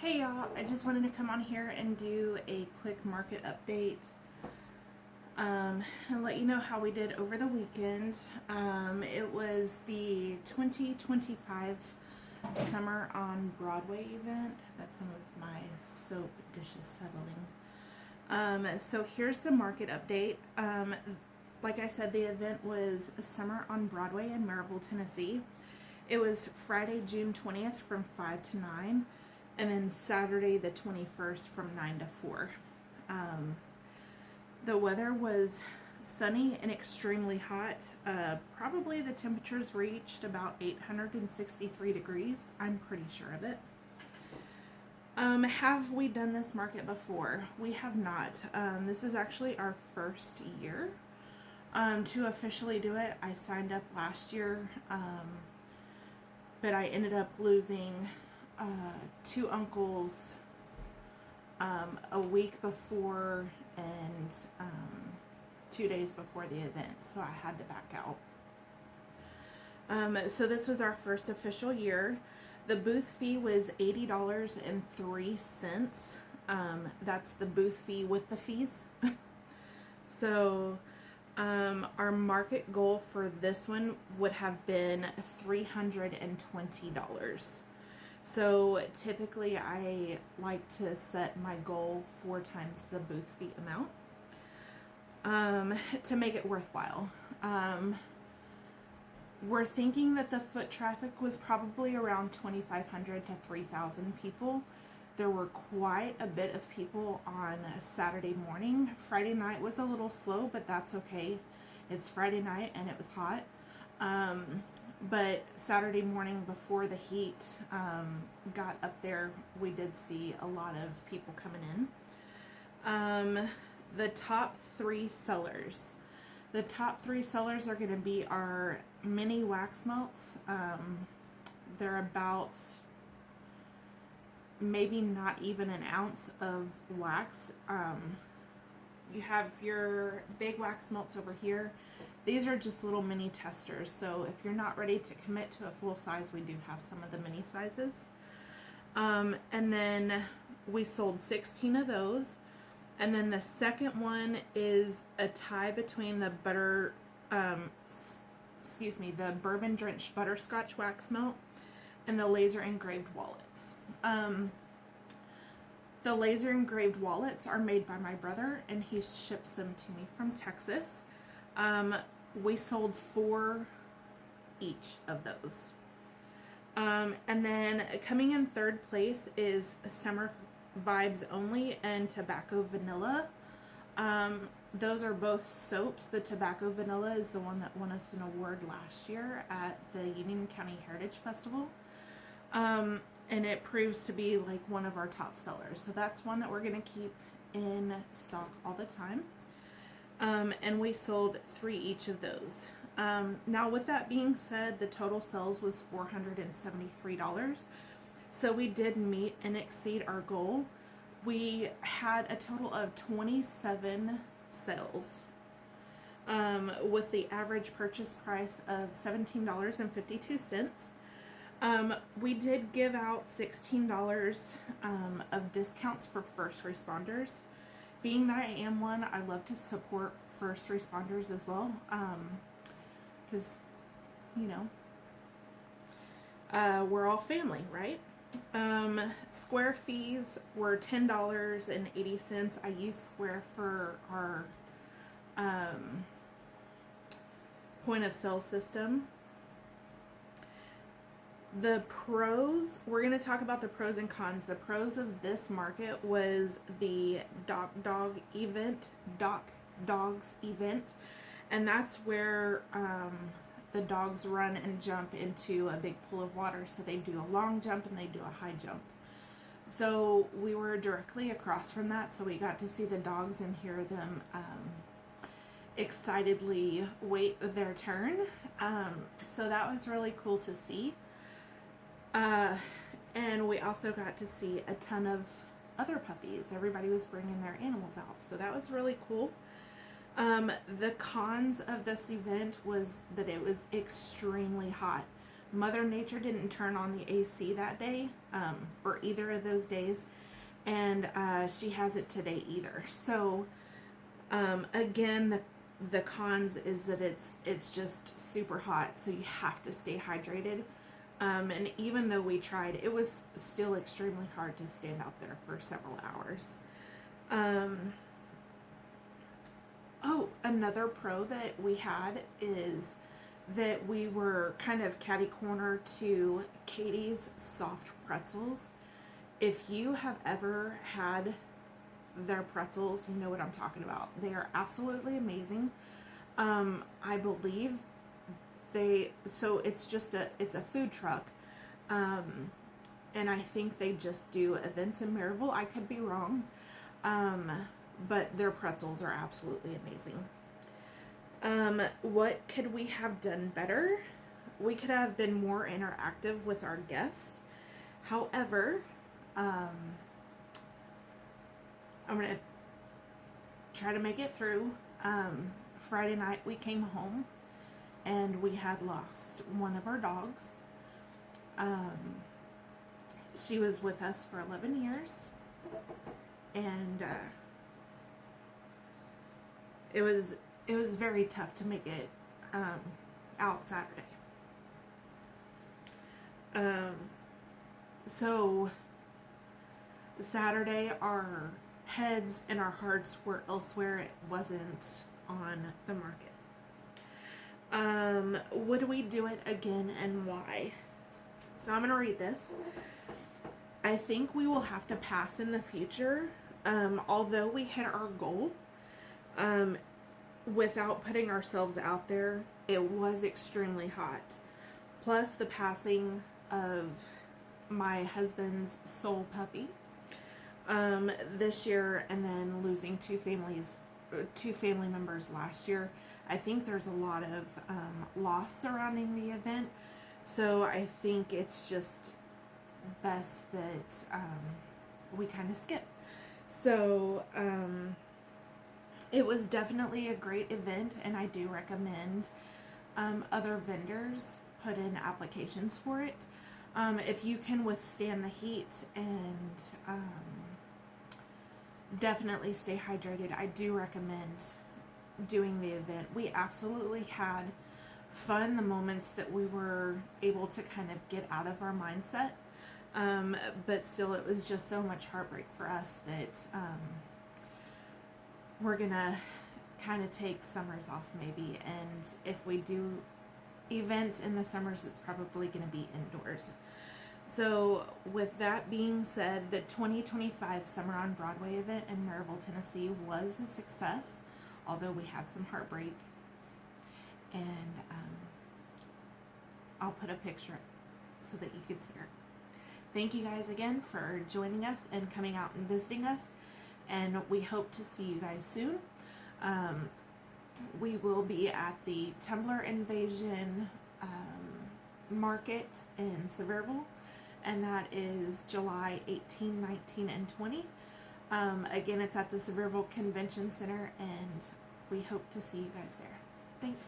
Hey y'all, I just wanted to come on here and do a quick market update and let you know how we did over the weekend. It was the 2025 Summer on Broadway event. That's some of my soap dishes settling. So here's the market update. Like I said, the event was Summer on Broadway in Maryville, Tennessee. It was Friday, June 20th from 5 to 9. And then Saturday the 21st from 9 to 4. The weather was sunny and extremely hot. Probably the temperatures reached about 863 degrees. I'm pretty sure of it. Have we done this market before? We have not. This is actually our first year to officially do it. I signed up last year, but I ended up losing two uncles a week before and 2 days before the event, so I had to back out. So this was our first official year. The booth fee was $80.03. That's the booth fee with the fees. So our market goal for this one would have been $320. So typically I like to set my goal 4 times the booth fee amount to make it worthwhile. We're thinking that the foot traffic was probably around 2,500 to 3,000 people. There were quite a bit of people on Saturday morning. Friday night was a little slow, but that's okay. It's Friday night and it was hot. But Saturday morning before the heat got up there, we did see a lot of people coming in. The top 3 sellers. The top 3 sellers are going to be our mini wax melts. They're about maybe not even an ounce of wax. You have your big wax melts over here. These are just little mini testers, so if you're not ready to commit to a full size, we do have some of the mini sizes. And then we sold 16 of those. And then the second one is a tie between the the bourbon drenched butterscotch wax melt and the laser engraved wallets. The laser engraved wallets are made by my brother, and he ships them to me from Texas. We sold 4 each of those. And then coming in third place is Summer Vibes Only and Tobacco Vanilla. Those are both soaps. The Tobacco Vanilla is the one that won us an award last year at the Union County Heritage Festival. And it proves to be like one of our top sellers. So that's one that we're going to keep in stock all the time. And we sold 3 each of those. Now with that being said, the total sales was $473. So we did meet and exceed our goal. We had a total of 27 sales with the average purchase price of $17.52. We did give out $16 of discounts for first responders. Being that I am one, I love to support first responders as well, because, you know, we're all family, right? Square fees were $10.80. I use Square for our point of sale system. The pros, we're going to talk about the pros and cons. The pros of this market was the Dogs event, and that's where the dogs run and jump into a big pool of water. So they do a long jump and they do a high jump. So we were directly across from that, so we got to see the dogs and hear them excitedly wait their turn. So that was really cool to see. And we also got to see a ton of other puppies. Everybody was bringing their animals out, so that was really cool. The cons of this event was that it was extremely hot. Mother Nature didn't turn on the AC that day, or either of those days, and she hasn't today either. So again, the cons is that it's just super hot, so you have to stay hydrated. And even though we tried, it was still extremely hard to stand out there for several hours. Oh, another pro that we had is that we were kind of catty corner to Katie's soft pretzels. If you have ever had their pretzels, you know what I'm talking about. They are absolutely amazing. I believe so it's a food truck. And I think they just do events in Maryville. I could be wrong. But their pretzels are absolutely amazing. What could we have done better? We could have been more interactive with our guests. However, I'm going to try to make it through. Friday night we came home and we had lost one of our dogs. She was with us for 11 years, and it was very tough to make it out Saturday. So Saturday our heads and our hearts were elsewhere. It wasn't on the market. Would we do it again, and why? So I'm going to read this. I think we will have to pass in the future. Although we hit our goal, without putting ourselves out there, it was extremely hot. Plus the passing of my husband's soul puppy this year, and then losing two family members last year. I think there's a lot of loss surrounding the event, so I think it's just best that we kind of skip. So it was definitely a great event, and I do recommend other vendors put in applications for it. If you can withstand the heat, and definitely stay hydrated, I do recommend doing the event. We absolutely had fun, the moments that we were able to kind of get out of our mindset, but still it was just so much heartbreak for us that we're gonna kind of take summers off maybe, and if we do events in the summers, it's probably going to be indoors. So with that being said, the 2025 Summer on Broadway event in Maryville, Tennessee was a success, although we had some heartbreak. And I'll put a picture so that you can see her. Thank you guys again for joining us and coming out and visiting us, and we hope to see you guys soon. We will be at the Tumbler Invasion market in Maryville, and that is July 18, 19, and 20. Again, it's at the Maryville Convention Center, and we hope to see you guys there. Thanks.